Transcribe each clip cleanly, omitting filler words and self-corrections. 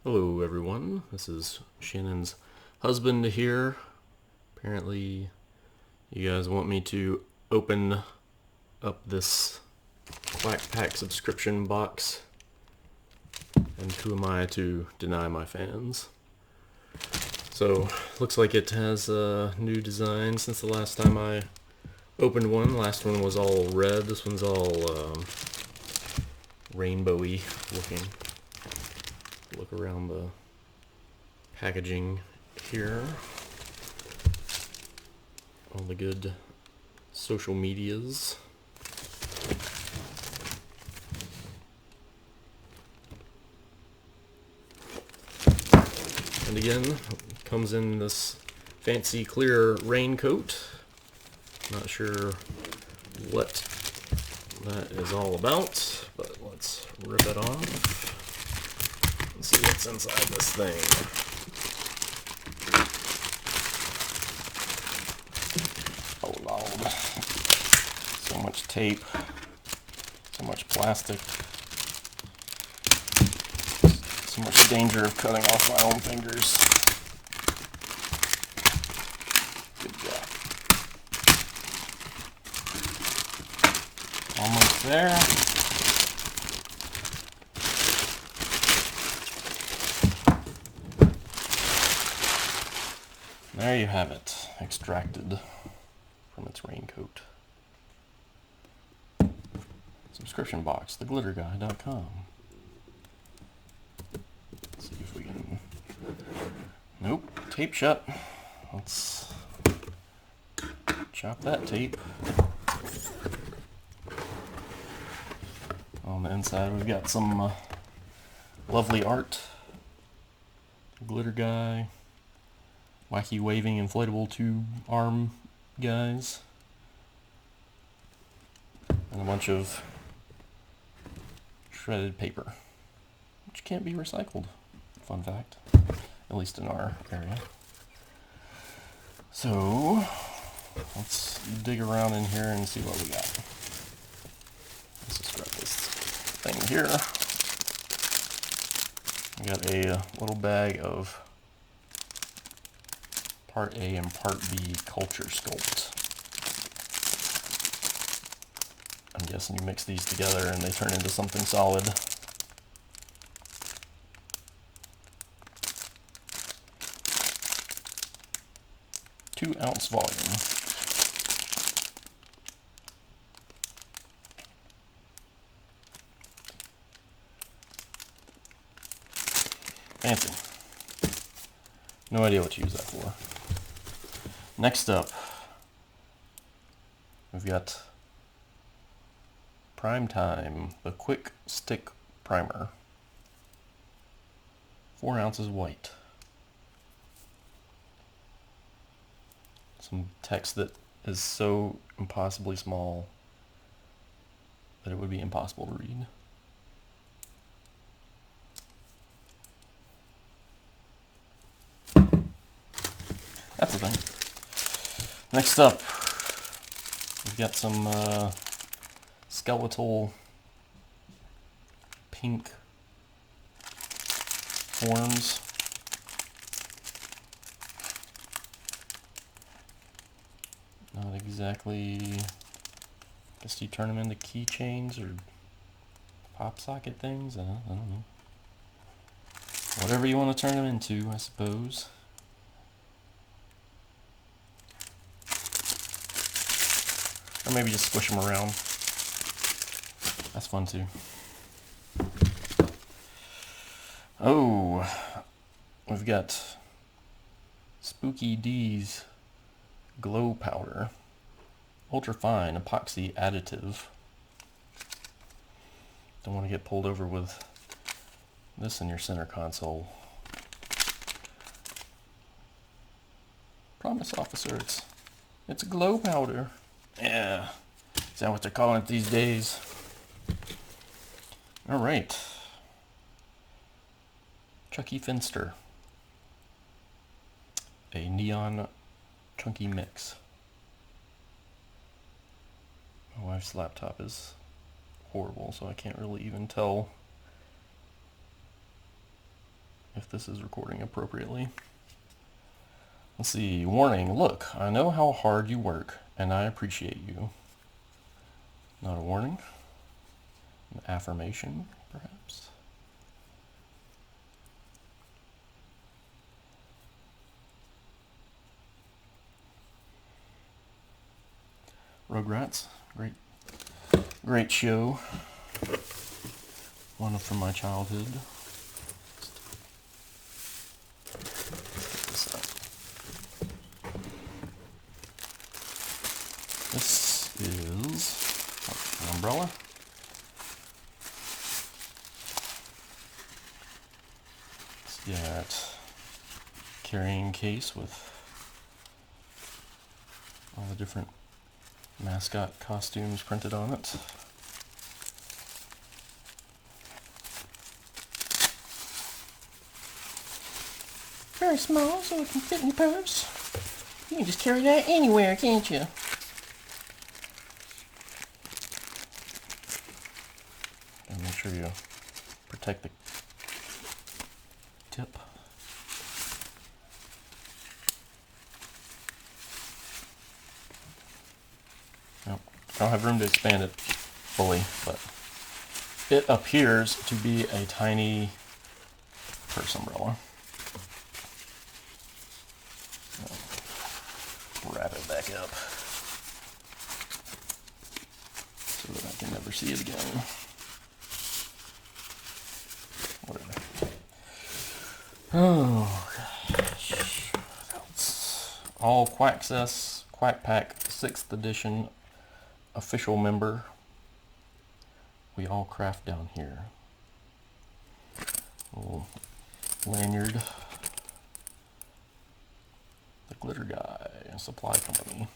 Hello everyone, this is Shannon's husband here. Apparently you guys want me to open up this Quack Pack subscription box, and who am I to deny my fans? So, looks like it has a new design since the last time I opened one. Last one was all red, this one's all rainbowy looking. Look around the packaging here. All the good social medias. And again, comes in this fancy clear raincoat. Not sure what that is all about, but let's rip it off and see what's inside this thing. Oh Lord. So much tape, so much plastic, so much danger of cutting off my own fingers. Good job. Almost there. There you have it, extracted from its raincoat. Subscription box, theglitterguy.com. Let's see if we can... Nope, tape shut. Let's chop that tape. On the inside we've got some lovely art. Glitter guy. Wacky waving inflatable tube arm guys. And a bunch of shredded paper, which can't be recycled. Fun fact. At least in our area. So, let's dig around in here and see what we got. Let's just grab this thing here. We got a little bag of Part A and Part B culture sculpt. I'm guessing you mix these together and they turn into something solid. Two-ounce volume. Fancy. No idea what to use that for. Next up, we've got Prime Time, the Quick Stick Primer. 4 ounces white. Some text that is so impossibly small that it would be impossible to read. That's the thing. Next up, we've got some skeletal pink forms. Not exactly, guess you turn them into keychains or pop socket things, I don't know. Whatever you want to turn them into, I suppose. Or maybe just squish them around. That's fun too. Oh, we've got Spooky D's Glow Powder. Ultra fine epoxy additive. Don't want to get pulled over with this in your center console. Promise, officer, it's a glow powder. Yeah, is that what they're calling it these days? Alright. Chucky Finster. A neon chunky mix. My wife's laptop is horrible, so I can't really even tell if this is recording appropriately. Let's see. Warning. Look, I know how hard you work, and I appreciate you. Not a warning. An affirmation, perhaps. Rugrats. Great show. One from my childhood. This is an umbrella. It's got carrying case with all the different mascot costumes printed on it. Very small, so it can fit in your purse. You can just carry that anywhere, can't you? And make sure you protect the tip. Nope. I don't have room to expand it fully, but it appears to be a tiny purse umbrella. Wrap it back up so that I can never see it again. Whatever. Oh gosh. That's all Quack Pack 6th edition official member. We all craft down here. Little lanyard. The Glitter Guy Supply Company.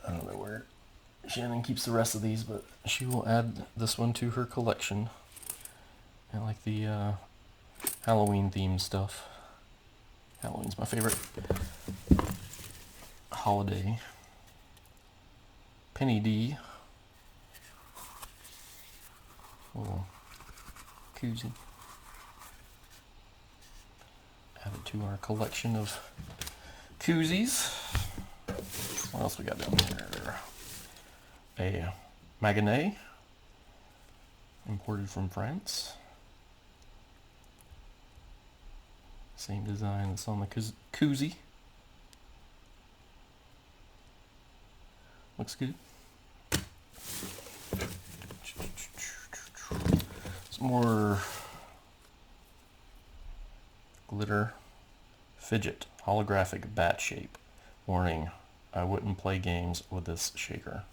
I don't know where Shannon keeps the rest of these, but she will add this one to her collection. I like the Halloween themed stuff. Halloween's my favorite holiday. Penny D. Oh, koozie. Added to our collection of koozies. What else we got down here? A Maganet, imported from France. Same design that's on the koozie. Looks good. Some more glitter fidget holographic bat shape. Warning, I wouldn't play games with this shaker.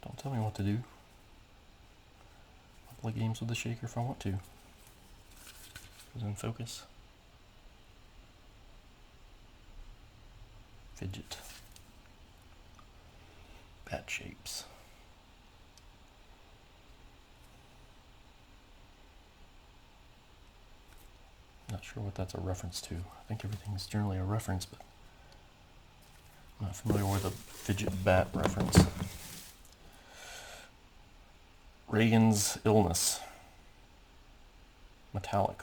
Don't tell me what to do. I'll play games with the shaker if I want to. Goes in focus. Fidget. Bat shapes. Not sure what that's a reference to. I think everything is generally a reference, but I'm not familiar with a fidget bat reference. Reagan's Illness. Metallic.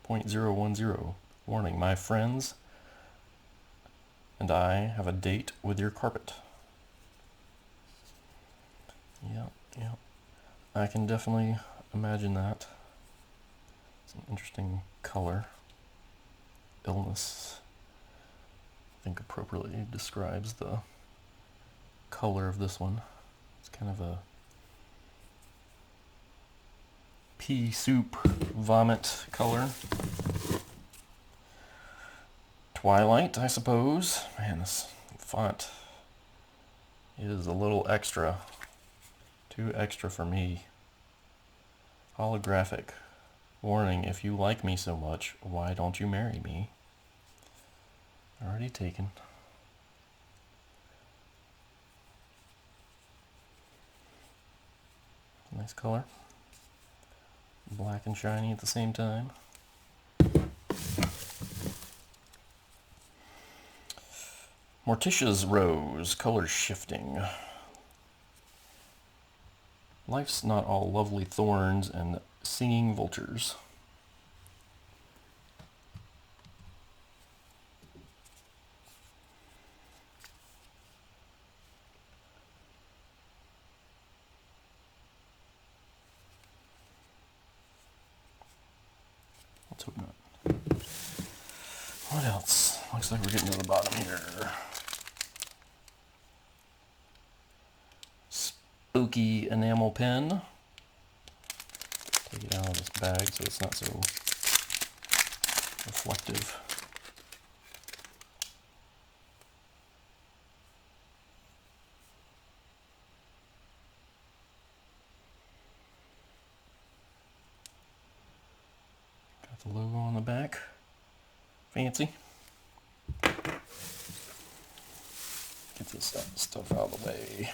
0.010. Warning, my friends and I have a date with your carpet. Yep. I can definitely imagine that. It's an interesting color. Illness, I think, appropriately describes the color of this one. It's kind of a pea soup vomit color. Twilight, I suppose. Man, this font is a little extra. Too extra for me. Holographic. Warning, if you like me so much, why don't you marry me? Already taken. Nice color. Black and shiny at the same time. Morticia's Rose, color shifting. Life's not all lovely thorns and singing vultures. Let's hope not. What else? Looks like we're getting to the bottom here. Spooky enamel pen. Take it out of this bag so it's not so reflective. Got the logo on the back. Fancy. Get this stuff out of the way.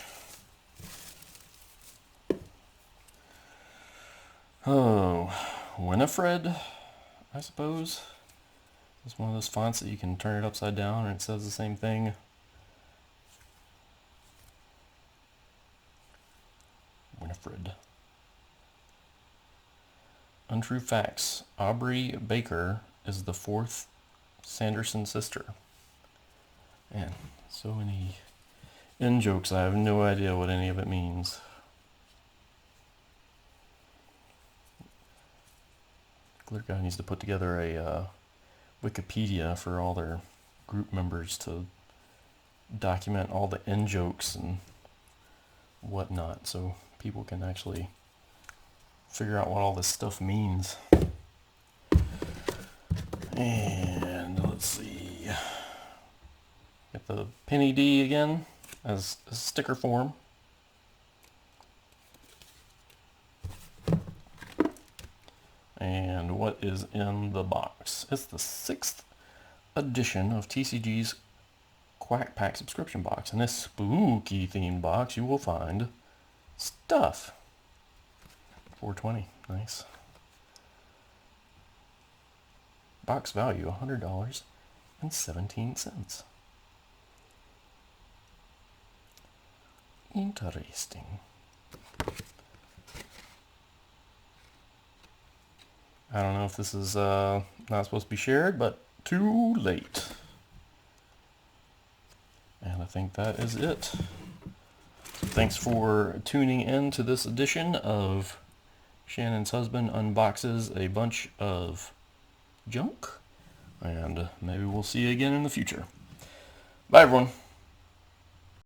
Oh, Winifred, I suppose. It's one of those fonts that you can turn it upside down and it says the same thing. Winifred. Untrue facts. Aubrey Baker is the fourth Sanderson sister. Man, so many in-jokes. I have no idea what any of it means. Glitter Guy needs to put together a Wikipedia for all their group members to document all the in-jokes and whatnot so people can actually figure out what all this stuff means. And let's see. Get the Penny D again as a sticker form. And what is in the box? It's the 6th edition of TCG's Quack Pack subscription box. In this spooky themed box, you will find stuff. $4.20, nice. Box value $100.17. Interesting. I don't know if this is not supposed to be shared, but too late. And I think that is it. Thanks for tuning in to this edition of Shannon's Husband Unboxes a Bunch of Junk. And maybe we'll see you again in the future. Bye, everyone.